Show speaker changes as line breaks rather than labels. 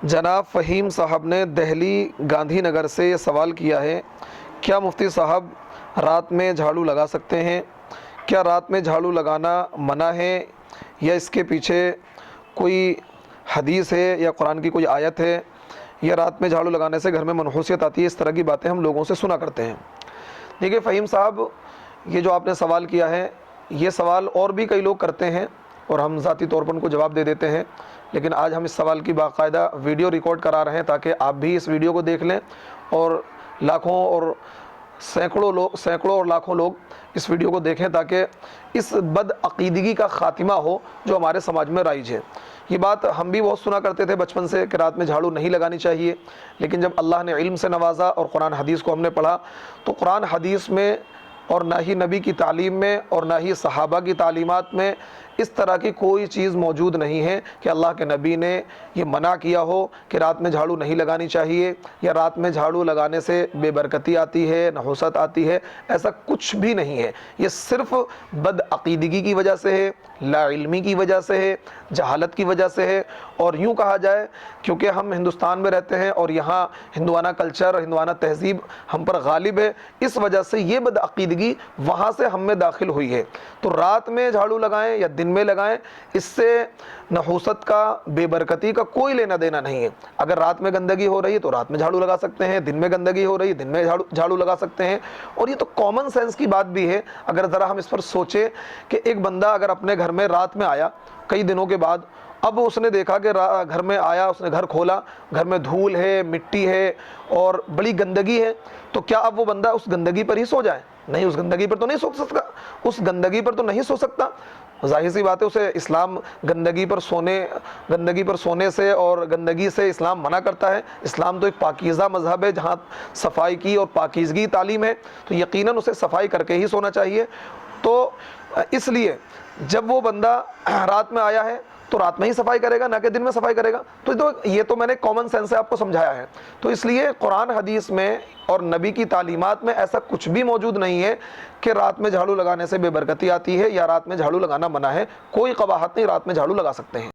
جناب فہیم صاحب نے دہلی گاندھی نگر سے یہ سوال کیا ہے، کیا مفتی صاحب رات میں جھاڑو لگا سکتے ہیں؟ کیا رات میں جھاڑو لگانا منع ہے یا اس کے پیچھے کوئی حدیث ہے یا قرآن کی کوئی آیت ہے، یا رات میں جھاڑو لگانے سے گھر میں منحوسیت آتی ہے؟ اس طرح کی باتیں ہم لوگوں سے سنا کرتے ہیں۔ دیکھیے فہیم صاحب، یہ جو آپ نے سوال کیا ہے، یہ سوال اور بھی کئی لوگ کرتے ہیں اور ہم ذاتی طور پر ان کو جواب دے دیتے ہیں، لیکن آج ہم اس سوال کی باقاعدہ ویڈیو ریکارڈ کرا رہے ہیں تاکہ آپ بھی اس ویڈیو کو دیکھ لیں اور لاکھوں اور سینکڑوں اور لاکھوں لوگ اس ویڈیو کو دیکھیں تاکہ اس بد عقیدگی کا خاتمہ ہو جو ہمارے سماج میں رائج ہے۔ یہ بات ہم بھی بہت سنا کرتے تھے بچپن سے کہ رات میں جھاڑو نہیں لگانی چاہیے، لیکن جب اللہ نے علم سے نوازا اور قرآن حدیث کو ہم نے پڑھا تو قرآن حدیث میں اور نہ ہی نبی کی تعلیم میں اور نہ ہی صحابہ کی تعلیمات میں اس طرح کی کوئی چیز موجود نہیں ہے کہ اللہ کے نبی نے یہ منع کیا ہو کہ رات میں جھاڑو نہیں لگانی چاہیے یا رات میں جھاڑو لگانے سے بے برکتی آتی ہے، نحوست آتی ہے۔ ایسا کچھ بھی نہیں ہے، یہ صرف بد عقیدگی کی وجہ سے ہے، لا علمی کی وجہ سے ہے، جہالت کی وجہ سے ہے، اور یوں کہا جائے کیونکہ ہم ہندوستان میں رہتے ہیں اور یہاں ہندوانہ کلچر، ہندوانہ تہذیب ہم پر غالب ہے، اس وجہ سے یہ بد عقیدگی وہاں سے ہم میں داخل ہوئی ہے۔ تو رات میں جھاڑو لگائیں یا دن میں لگائیں، اس سے نحوست کا، بے برکتی کا کوئی لینا دینا نہیں ہے۔ اگر رات میں گندگی ہو رہی ہے تو رات میں جھاڑو لگا سکتے ہیں، دن میں گندگی ہو رہی ہے دن میں جھاڑو لگا سکتے ہیں، اور یہ تو کامن سینس کی بات بھی ہے۔ اگر ذرا ہم اس پر سوچیں کہ ایک بندہ اگر اپنے گھر میں رات میں آیا کئی دنوں کے بعد، اب اس نے دیکھا کہ گھر میں آیا، اس نے گھر کھولا، گھر میں دھول ہے، مٹی ہے اور بڑی گندگی ہے، تو کیا اب وہ بندہ اس گندگی پر ہی سو جائے؟ نہیں، اس گندگی پر تو نہیں سو سکتا، اس گندگی پر تو نہیں سو سکتا۔ ظاہر سی بات ہے، اسے اسلام گندگی پر سونے سے اور گندگی سے اسلام منع کرتا ہے۔ اسلام تو ایک پاکیزہ مذہب ہے جہاں صفائی کی اور پاکیزگی تعلیم ہے، تو یقیناً اسے صفائی کر کے ہی سونا چاہیے۔ تو اس لیے جب وہ بندہ رات میں آیا ہے تو رات میں ہی صفائی کرے گا، نہ کہ دن میں صفائی کرے گا۔ تو یہ تو میں نے کامن سینس سے آپ کو سمجھایا ہے۔ تو اس لیے قرآن حدیث میں اور نبی کی تعلیمات میں ایسا کچھ بھی موجود نہیں ہے کہ رات میں جھاڑو لگانے سے بے برکتی آتی ہے یا رات میں جھاڑو لگانا منع ہے۔ کوئی قباحت نہیں، رات میں جھاڑو لگا سکتے ہیں۔